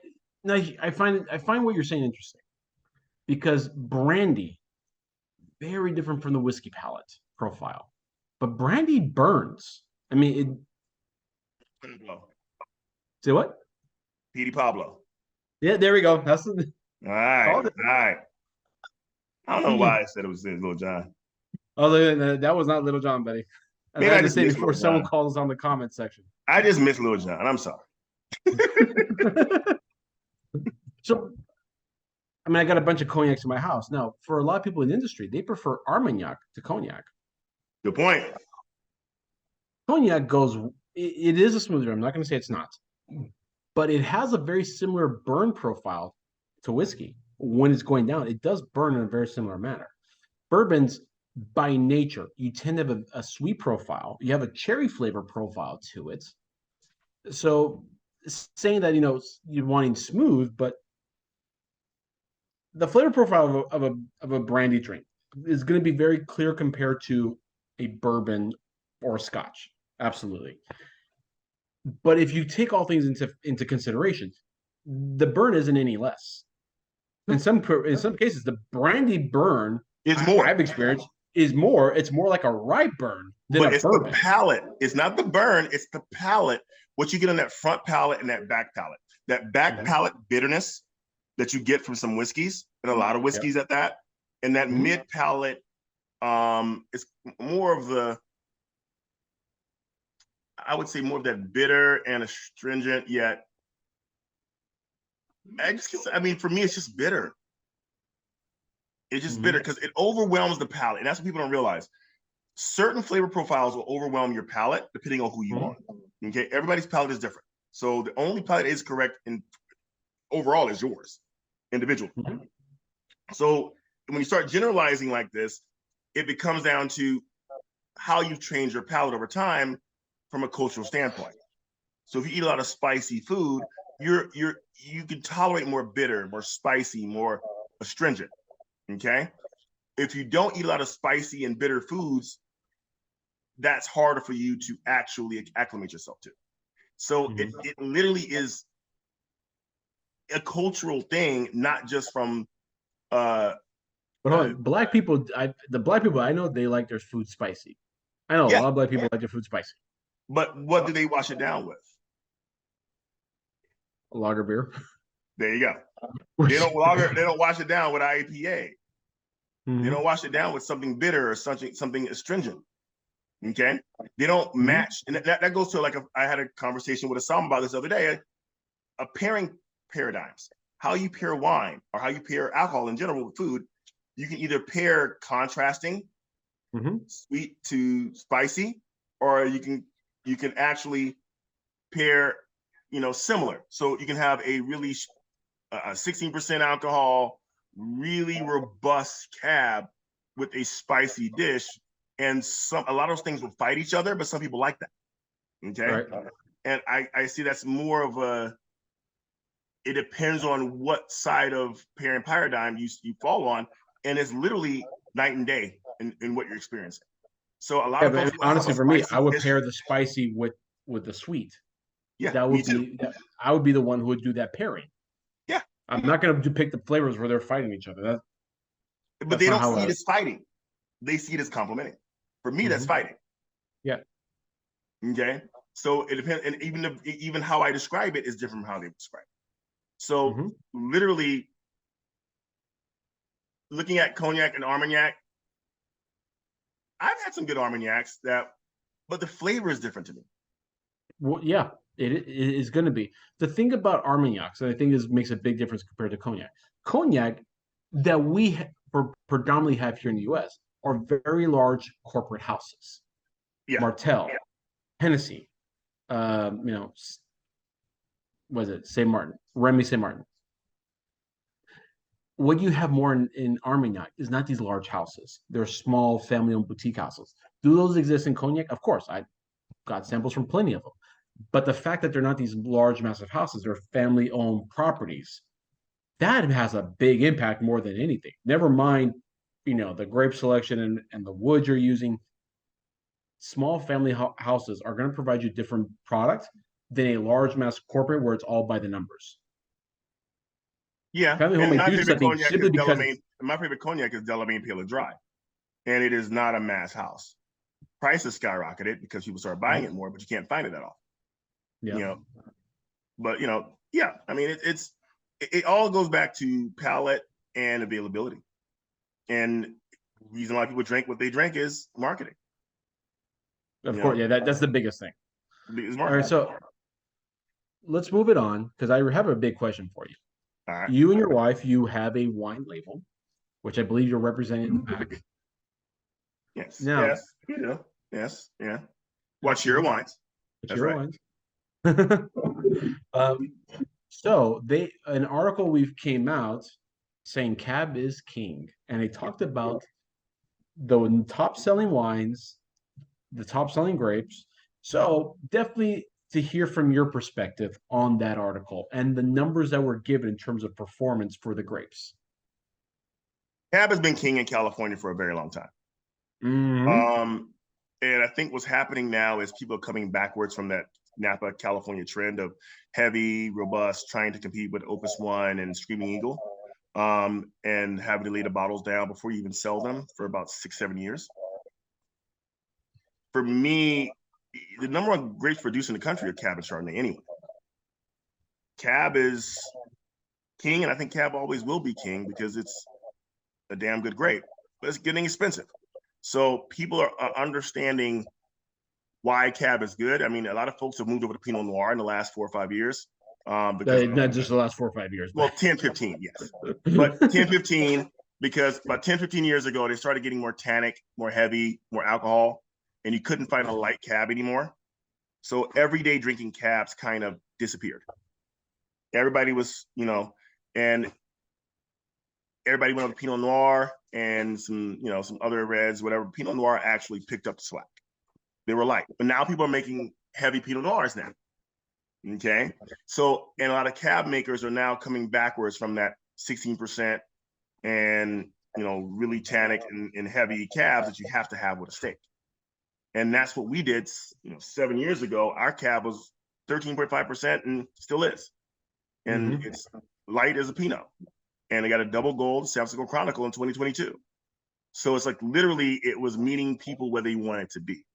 B: now I find what you're saying interesting, because brandy, very different from the whiskey palate profile, but brandy burns. I mean, say what?
A: Petey Pablo.
B: Yeah, there we go. That's
A: all right. I don't know why I said it was Little John.
B: Oh, that was not Little John, buddy. Maybe I had to say before someone calls on the comment section.
A: I just missed Little John. I'm sorry.
B: So, I mean, I got a bunch of cognacs in my house. Now, for a lot of people in the industry, they prefer Armagnac to cognac.
A: Good point.
B: Cognac it is a smoother. I'm not going to say it's not, but it has a very similar burn profile to whiskey. When it's going down, it does burn in a very similar manner. Bourbons, by nature, you tend to have a sweet profile. You have a cherry flavor profile to it. So saying that, you're wanting smooth, but the flavor profile of a brandy drink is going to be very clear compared to a bourbon or a Scotch. Absolutely. But if you take all things into consideration, the burn isn't any less. In some cases, the brandy burn
A: is more.
B: I've experienced is more. It's more like a rye burn than a bourbon.
A: The palate. It's not the burn. It's the palate. What you get on that front palate and that back palate. That back palate bitterness that you get from some whiskeys, and a lot of whiskeys at that, and that mid palate, it's more of the, I would say more of that bitter and astringent, yet for me, it's just bitter. It's just bitter because it overwhelms the palate. And that's what people don't realize. Certain flavor profiles will overwhelm your palate depending on who you are. Okay, everybody's palate is different. So the only palate is correct in overall is yours, individual. So when you start generalizing like this, it becomes down to how you've trained your palate over time from a cultural standpoint. So if you eat a lot of spicy food, you can tolerate more bitter, more spicy, more astringent. Okay. If you don't eat a lot of spicy and bitter foods, that's harder for you to actually acclimate yourself to. So it literally is a cultural thing, not just from
B: black people. The black people I know, they like their food spicy. I know a lot of black people like their food spicy.
A: But what do they wash it down with?
B: A lager beer.
A: There you go. They don't wash it down with IPA. They don't wash it down with something bitter or something astringent. Okay, they don't match, and that goes to I had a conversation with Assam about this the other day. A pairing paradigms, how you pair wine or how you pair alcohol in general with food. You can either pair contrasting, sweet to spicy, or you can actually pair, similar. So you can have a really 16% alcohol, really robust cab with a spicy dish. And a lot of those things will fight each other, but some people like that. Okay. Right. And I see that's more of it depends on what side of pairing paradigm you fall on. And it's literally night and day in what you're experiencing. So a lot of folks,
B: honestly, for me, I would pair the spicy with the sweet. Yeah. I would be the one who would do that pairing.
A: Yeah.
B: I'm not going to pick the flavors where they're fighting each other.
A: But they don't see it as fighting. They see it as complimenting. For me, that's fighting.
B: Yeah.
A: Okay. So it depends, and even how I describe it is different from how they describe it. So literally, looking at cognac and Armagnac, I've had some good Armagnacs but the flavor is different to me.
B: Well, yeah, it is going to be. The thing about Armagnacs, and I think this makes a big difference compared to cognac. Cognac that we predominantly have here in the U.S. are very large corporate houses. Yeah. Martell, Hennessy, was it St. Martin, Remy St. Martin. What you have more in Armagnac is not these large houses. They're small family-owned boutique houses. Do those exist in cognac? Of course, I got samples from plenty of them. But the fact that they're not these large, massive houses, they're family-owned properties, that has a big impact more than anything. Never mind, the grape selection and the wood you're using. Small family houses are going to provide you different product than a large mass corporate where it's all by the numbers.
A: Yeah, my favorite cognac is Delamain Pale and Dry, and it is not a mass house. Prices skyrocketed because people start buying it more, but you can't find it that often. Yeah. But I mean, it all goes back to palate and availability. And the reason why people drink what they drink is marketing.
B: Of course, that's the biggest thing. All right, so let's move it on because I have a big question for you. All right. You and your wife, you have a wine label, which I believe you're representing in the back.
A: Yes. Now, yes. Yeah. Wachira wines. That's right.
B: So an article we've came out saying Cab is king, and they talked about the top selling wines, the top selling grapes. So definitely to hear from your perspective on that article and the numbers that were given in terms of performance for the grapes.
A: Cab has been king in California for a very long time. And I think what's happening now is people are coming backwards from that Napa California trend of heavy, robust, trying to compete with Opus One and Screaming Eagle, and having to lay the bottles down before you even sell them for about 6-7 years. For me, the number one grapes produced in the country are Cab and Chardonnay anyway. Cab is king, and I think Cab always will be king because it's a damn good grape, but it's getting expensive. So people are understanding why Cab is good. I mean, a lot of folks have moved over to Pinot Noir in the last 4 or 5 years.
B: Not just the last 4 or 5 years.
A: Well, 10, 15, yes. But 10, 15, because about 10, 15 years ago, they started getting more tannic, more heavy, more alcohol, and you couldn't find a light cab anymore. So everyday drinking cabs kind of disappeared. Everybody was, and everybody went with Pinot Noir and some other reds, whatever. Pinot Noir actually picked up the slack. They were light, but now people are making heavy Pinot Noirs now. Okay, so and a lot of cab makers are now coming backwards from that 16% and really tannic and heavy cabs that you have to have with a steak. And that's what we did 7 years ago. Our cab was 13.5% and still is, and it's light as a Pinot. And they got a double gold San Francisco Chronicle in 2022. So it's like literally it was meeting people where they wanted to be.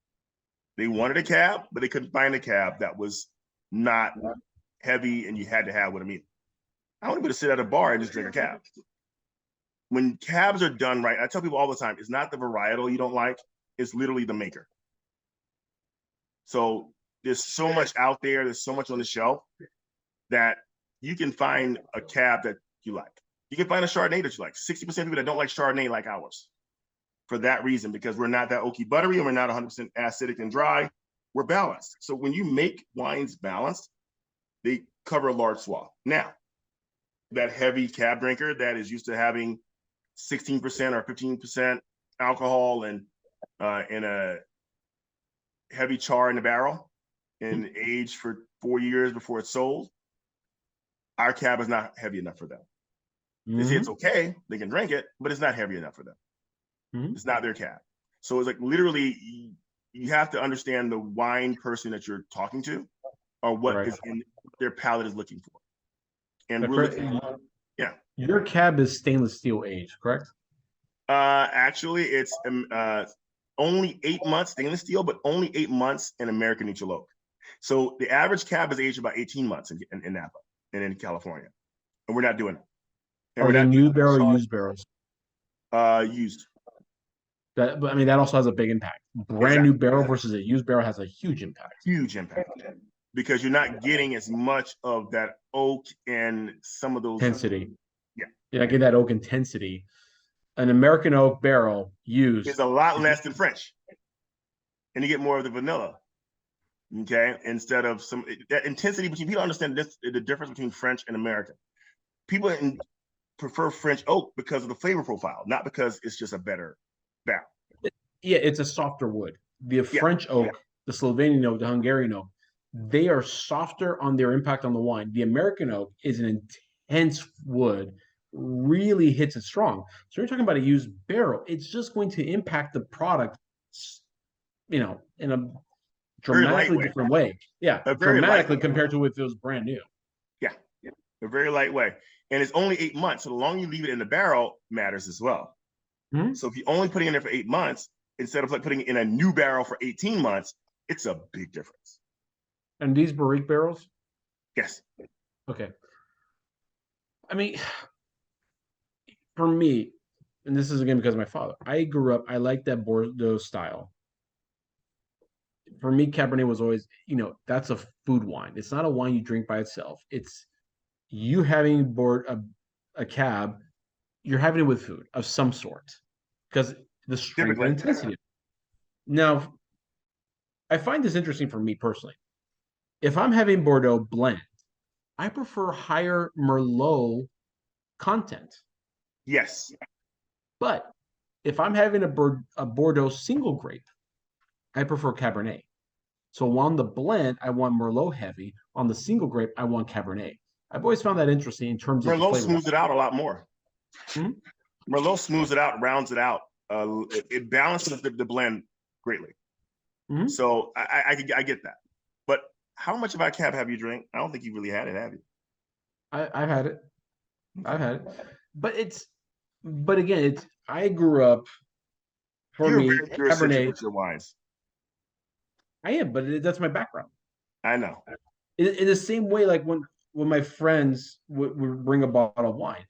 A: They wanted a cab, but they couldn't find a cab that was not heavy and you had to have with a meal. I want to be able to sit at a bar and just drink a cab. When cabs are done right, I tell people all the time, it's not the varietal you don't like, it's literally the maker. So there's so much out there, there's so much on the shelf that you can find a cab that you like. You can find a Chardonnay that you like. 60% of people that don't like Chardonnay like ours. For that reason, because we're not that oaky buttery and we're not 100% acidic and dry, we're balanced. So when you make wines balanced, they cover a large swath. Now, that heavy cab drinker that is used to having 16% or 15% alcohol and in a heavy char in the barrel and aged for 4 years before it's sold, our cab is not heavy enough for them. They say it's okay, they can drink it, but it's not heavy enough for them. It's not their cab. So it's like literally you have to understand the wine person that you're talking to or what is in their palate is looking for. And
B: your cab is stainless steel aged, correct?
A: Actually, it's only 8 months stainless steel, but only 8 months in American neutral oak. So the average cab is aged about 18 months in Napa and in California, and we're not doing it. And
B: Are they new barrel or used barrels?
A: Used.
B: But I mean, that also has a big impact. Brand new barrel versus a used barrel has a huge impact.
A: Huge impact. Because you're not getting as much of that oak and some of those
B: intensity.
A: Yeah,
B: I get that oak intensity. An American oak barrel used
A: is a lot less than French, and you get more of the vanilla. Okay, instead of some that intensity between people understand the difference between French and American. People prefer French oak because of the flavor profile, not because it's just a better barrel.
B: Yeah, it's a softer wood. The French oak, the Slovenian oak, the Hungarian oak, they are softer on their impact on the wine. The American oak is an intense wood, really hits it strong. So you're talking about a used barrel. It's just going to impact the product, in a dramatically different way. Yeah, dramatically compared to if it was brand new.
A: Yeah, a very light way. And it's only 8 months. So the longer you leave it in the barrel matters as well. So if you only put it in there for 8 months, instead of like putting it in a new barrel for 18 months, it's a big difference.
B: And these barrique barrels?
A: Yes.
B: Okay. I mean, for me, and this is again because of my father, I grew up, I like that Bordeaux style. For me, Cabernet was always, that's a food wine. It's not a wine you drink by itself. It's you having a cab, you're having it with food of some sort because the strength and intensity. Now, I find this interesting for me personally. If I'm having Bordeaux blend, I prefer higher Merlot content.
A: Yes.
B: But if I'm having a Bordeaux single grape, I prefer Cabernet. So on the blend, I want Merlot heavy. On the single grape, I want Cabernet. I've always found that interesting in terms of
A: Merlot smooths it out a lot more. Merlot smooths it out, rounds it out. It balances the blend greatly. So I get that. But how much of our cab have you drank? I don't think you really had it, have you?
B: I've had it. But again, I grew up. For me, Cabernet
A: with your wines.
B: I am, but that's my background.
A: I know.
B: In the same way, like when my friends would bring a bottle of wine,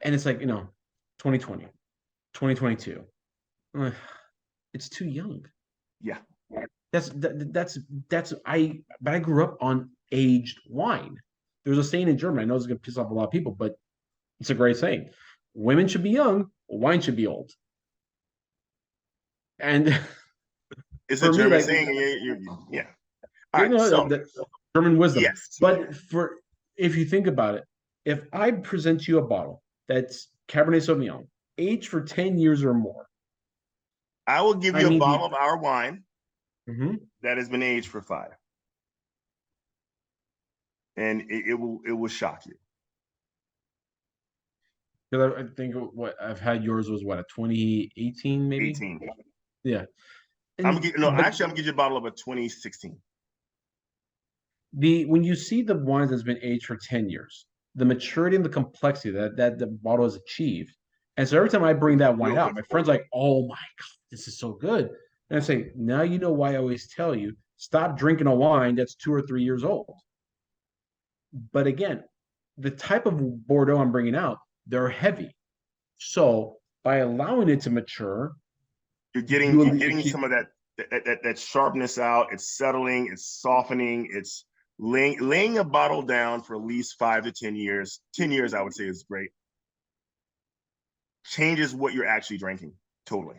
B: and it's like 2020, 2022, it's too young.
A: Yeah.
B: But I grew up on aged wine. There's a saying in German. I know it's gonna piss off a lot of people, but it's a great saying. Women should be young, wine should be old. And
A: It's a
B: for me,
A: German
B: like,
A: saying. Yeah. All right. So
B: that German wisdom.
A: yes,
B: But if you think about it, if I present you a bottle that's Cabernet Sauvignon, aged for 10 years or more,
A: I will give
B: I
A: you a
B: mean,
A: bottle of our wine
B: Mhm.
A: that has been aged for 5, and it will shock you.
B: Because I think what I've had yours was what, a 2018 maybe?
A: 18.
B: Yeah.
A: I'm gonna no,
B: But
A: actually, I'm gonna give you a bottle of a 2016.
B: when you see the wines that's been aged for 10 years, the maturity and the complexity that the bottle has achieved. And so every time I bring that wine
A: Real
B: out,
A: good.
B: my friend's like, "Oh my God, this is so good." And I say, "Now you know why I always tell you, stop drinking a wine that's 2 or 3 years old." But again, the type of Bordeaux I'm bringing out, they're heavy. So by allowing it to mature,
A: You're getting some of that sharpness out. It's settling. It's softening. It's laying a bottle down for at least 5 to 10 years. 10 years, I would say, is great. Changes what you're actually drinking totally.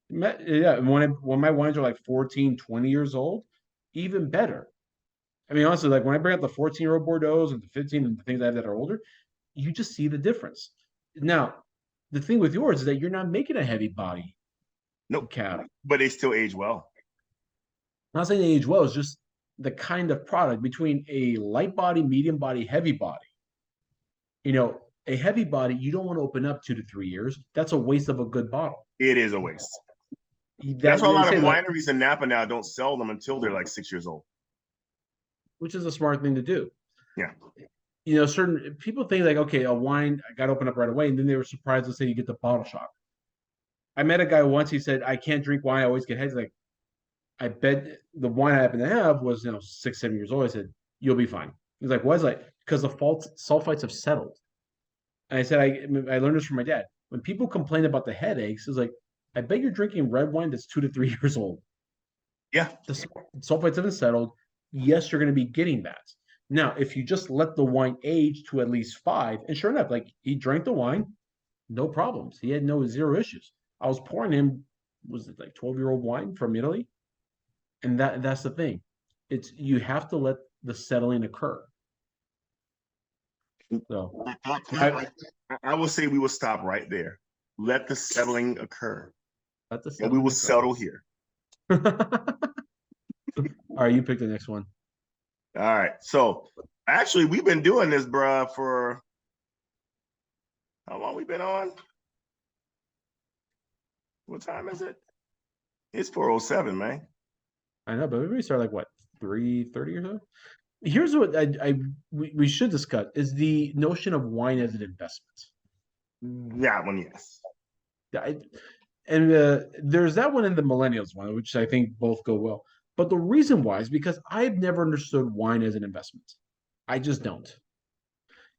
B: Yeah, when my wines are like 14, 20 years old, even better. I mean, honestly, like when I bring out the 14-year-old Bordeaux's and the 15 and the things I have that are older, you just see the difference. Now, the thing with yours is that you're not making a heavy body
A: Nope,
B: cab.
A: but they still age well.
B: I'm not saying they age well, it's just the kind of product between a light body, medium body, heavy body. A heavy body, you don't want to open up 2 to 3 years. That's a waste of a good bottle.
A: It is a waste. That's
B: That
A: why a
B: they
A: lot of
B: say, like,
A: wineries in Napa now don't sell them until they're like 6 years old.
B: which is a smart thing to do.
A: Yeah.
B: Certain people think like, okay, a wine got to open up right away, and then they were surprised to say you get the bottle shock. I met a guy once. He said, "I can't drink wine. I always get headaches." Like, I bet the wine I happen to have was 6, 7 years old. I said, "You'll be fine." He's like, "Why?" Is like because the sulfites have settled. And I said, I learned this from my dad. When people complain about the headaches, it's like, I bet you're drinking red wine that's 2 to 3 years old.
A: Yeah.
B: The sulfites haven't settled. Yes, you're going to be getting that. Now, if you just let the wine age to at least 5, and sure enough, like he drank the wine, no problems. He had zero issues. I was pouring him, was it like 12-year-old wine from Italy? And that's the thing. It's you have to let the settling occur. So
A: I will say we will stop right there. Let the settling occur.
B: let the
A: And we will
B: settling
A: settle here.
B: All right, you pick the next one.
A: All right. So actually, we've been doing this, bruh, for how long we been on? What time is it? It's 4:07, man.
B: I know, but we start like what, 3:30 or so? Here's what we should discuss is the notion of wine as an investment.
A: That one, yes.
B: There's that one and the millennials one, which I think both go well. But the reason why is because I've never understood wine as an investment. I just don't.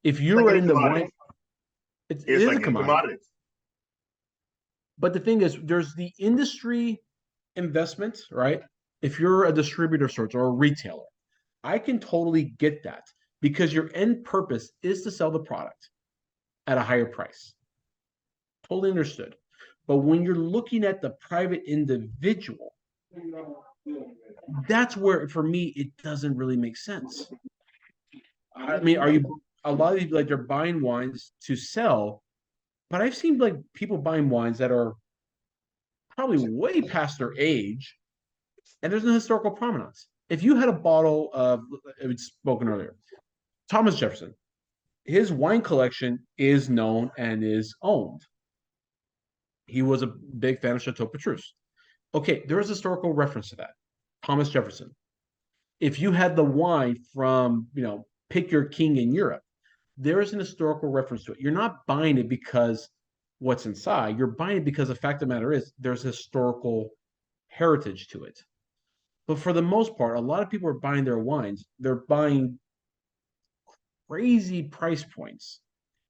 B: If you're
A: like
B: in the wine, it is
A: like
B: a commodity. But the thing is, there's the industry investment, right? If you're a distributor of sorts or a retailer, I can totally get that because your end purpose is to sell the product at a higher price. Totally understood. But when you're looking at the private individual, that's where, for me, it doesn't really make sense. I mean, a lot of people, like, they're buying wines to sell, but I've seen like people buying wines that are probably way past their age, and there's no historical provenance. If you had a bottle of, it's spoken earlier, Thomas Jefferson, his wine collection is known and is owned. He was a big fan of Chateau Petrus. Okay, there is historical reference to that. Thomas Jefferson. If you had the wine from, pick your king in Europe, there is an historical reference to it. You're not buying it because what's inside. You're buying it because the fact of the matter is there's historical heritage to it. But for the most part, a lot of people are buying their wines. They're buying crazy price points,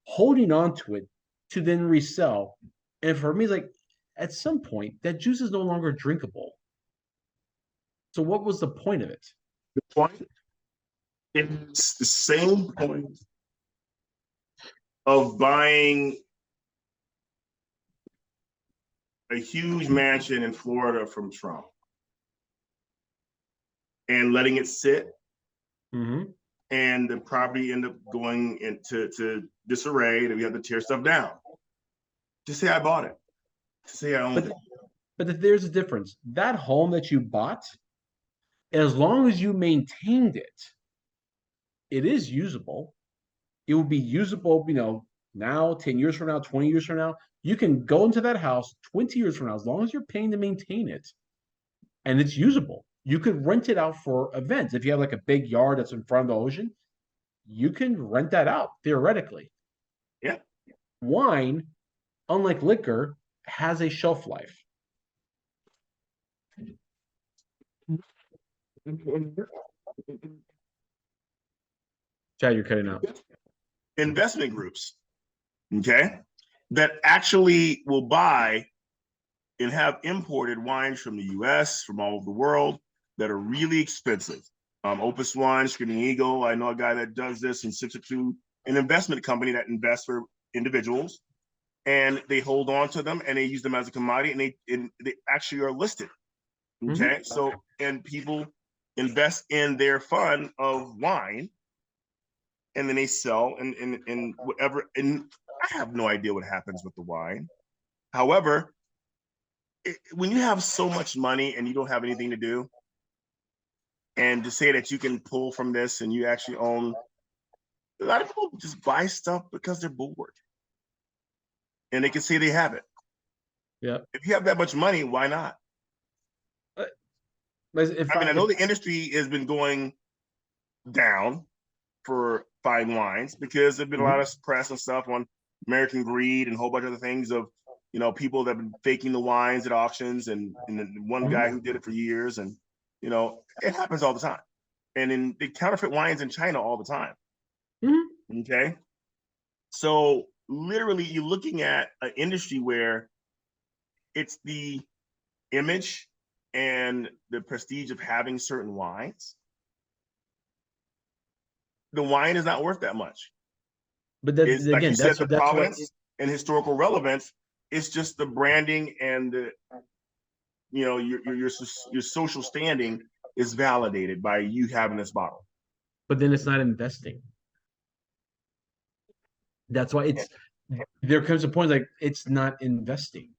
B: holding on to it to then resell. And for me, like, at some point, that juice is no longer drinkable. So what was the point of it?
A: The point, it's the same point of buying a huge mansion in Florida from Trump and letting it sit, and the property end up going into disarray, that we have to tear stuff down. Just say I bought it. To say I owned it.
B: But there's a difference. That home that you bought, as long as you maintained it, it is usable. It will be usable, now, 10 years from now, 20 years from now. You can go into that house 20 years from now, as long as you're paying to maintain it, and it's usable. You could rent it out for events. If you have like a big yard that's in front of the ocean, you can rent that out, theoretically.
A: Yeah.
B: Wine, unlike liquor, has a shelf life. Chad, you're cutting out.
A: Investment groups, okay, that actually will buy and have imported wines from the US, from all over the world, that are really expensive. Opus One, Screaming Eagle, I know a guy that does this and sips it to an investment company that invests for individuals, and they hold on to them and they use them as a commodity, and they actually are listed. Okay, so, and people invest in their fund of wine, and then they sell and whatever. And I have no idea what happens with the wine. However, when you have so much money and you don't have anything to do, and to say that you can pull from this and you actually own, a lot of people just buy stuff because they're bored, and they can say they have it.
B: Yeah.
A: If you have that much money, why not? I know the industry has been going down for fine wines because there's been a lot of press and stuff on American greed and a whole bunch of other things of, people that have been faking the wines at auctions, and one guy who did it for years, and it happens all the time. And then they counterfeit wines in China all the time. Okay, so literally you're looking at an industry where it's the image and the prestige of having certain wines. The wine is not worth that much.
B: But that's,
A: like
B: again,
A: you said,
B: that's
A: the provenance and historical relevance. It's just the branding and the, your social standing is validated by you having this bottle.
B: But then it's not investing. That's why there comes a point like it's not investing,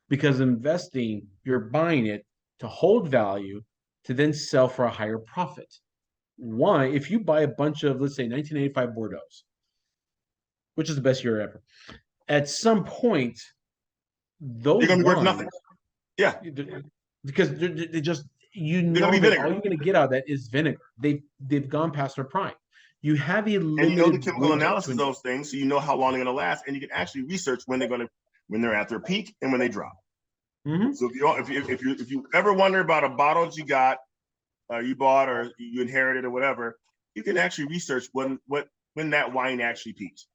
B: because investing, you're buying it to hold value to then sell for a higher profit. Why? If you buy a bunch of, let's say, 1985 Bordeaux, which is the best year ever, at some point, those
A: they're going to be worth nothing. Yeah,
B: because they just, all you're going to get out of that is vinegar. They've gone past their prime. You have a limited,
A: and the chemical analysis of those things, so you know how long they're going to last, and you can actually research when they're at their peak and when they drop. So if you ever wonder about a bottle that you got, you bought, or you inherited, or whatever, you can actually research when that wine actually peaks,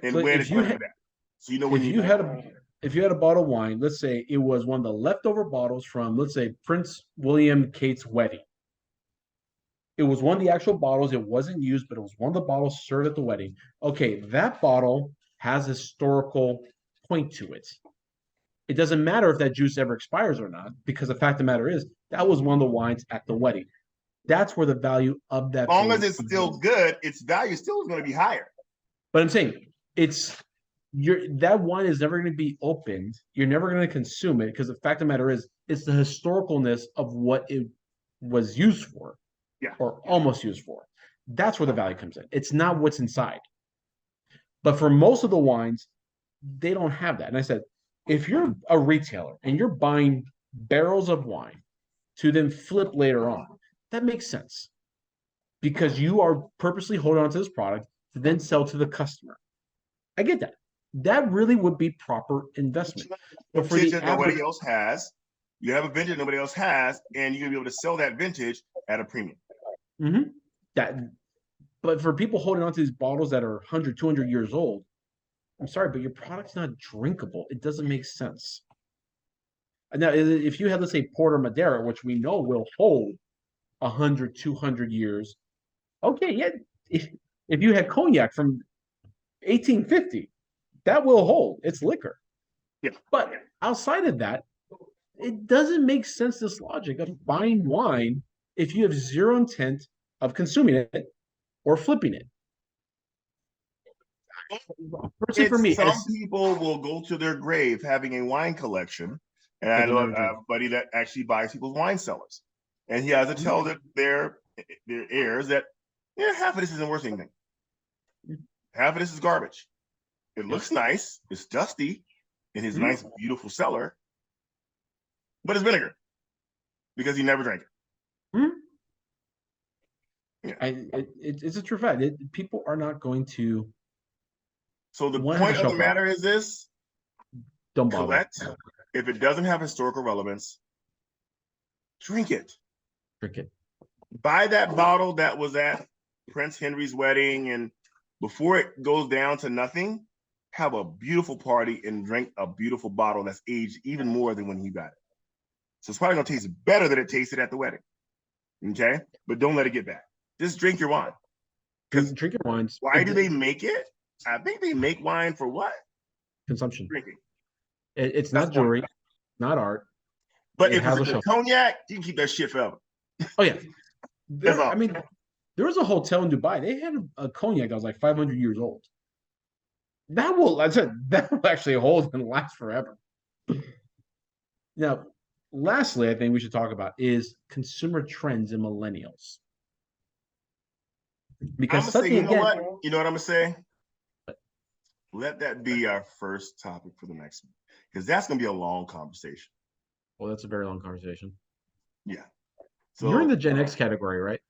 A: and so when it's going to that. So when
B: if you had a bottle of wine, let's say it was one of the leftover bottles from, let's say, Prince William Kate's wedding. It was one of the actual bottles. It wasn't used, but it was one of the bottles served at the wedding. Okay, that bottle has historical point to it. It doesn't matter if that juice ever expires or not, because the fact of the matter is that was one of the wines at the wedding. That's where the value of that.
A: As long as it's still good, its value still is going to be higher.
B: But I'm saying that wine is never going to be opened. You're never going to consume it, because the fact of the matter is it's the historicalness of what it was used for.
A: Yeah.
B: Or almost used for. That's where the value comes in. It's not what's inside. But for most of the wines, they don't have that. And I said, if you're a retailer and you're buying barrels of wine to then flip later on, that makes sense, because you are purposely holding on to this product to then sell to the customer. I get that. That really would be proper investment.
A: But for the nobody else has, you have a vintage nobody else has, and you're gonna be able to sell that vintage at a premium.
B: But for people holding on to these bottles that are 100, 200 years old, I'm sorry, but your product's not drinkable. It doesn't make sense. Now, if you had, let's say, Porter Madeira, which we know will hold 100, 200 years, okay, yeah. If you had cognac from 1850, that will hold. It's liquor.
A: Yeah.
B: But outside of that, it doesn't make sense, this logic of buying wine if you have zero intent of consuming it or flipping it. Personally, for me,
A: Some people will go to their grave having a wine collection. And I
B: But they
A: know
B: never
A: a
B: drink.
A: buddy that actually buys people's wine cellars. And he has to tell their heirs that, yeah, half of this isn't worth anything. Half of this is garbage. It looks nice. It's dusty in his nice, beautiful cellar, but it's vinegar because he never drank it.
B: Yeah. It's a true fact. People are not going to.
A: So the
B: One have
A: point
B: a
A: of the
B: shelf life.
A: matter is this:
B: Don't bother.
A: collect. If it doesn't have historical relevance, drink it.
B: Drink it.
A: Buy that bottle that was at Prince Henry's wedding, and before it goes down to nothing, have a beautiful party and drink a beautiful bottle that's aged even more than when you got it. So it's probably gonna taste better than it tasted at the wedding. Okay, but don't let it get bad. Just drink your wine. Because
B: Drink your wines.
A: why do they make it? I think they make wine for what?
B: Consumption.
A: Drinking.
B: It's not jewelry, not art.
A: But if it's a cognac, you can keep that shit forever.
B: Oh yeah. I mean, there was a hotel in Dubai. They had a cognac that was like 500 years old. That will actually hold and last forever. Now, lastly, I think we should talk about is consumer trends in millennials. Because
A: I'm gonna say, you know what? You know what I'm gonna say? Let that be our first topic for the next one, because that's gonna be a long conversation.
B: Well, that's a very long conversation.
A: Yeah. So
B: you're in the Gen X category, right?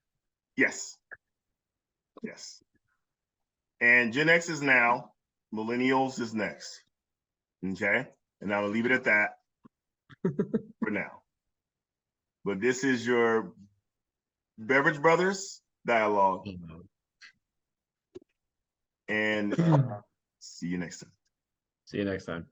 A: Yes. Yes. And Gen X is now, millennials is next. Okay. And I'm gonna leave it at that for now. But this is your Beverage Brothers dialogue. And see you next time.
B: See you next time.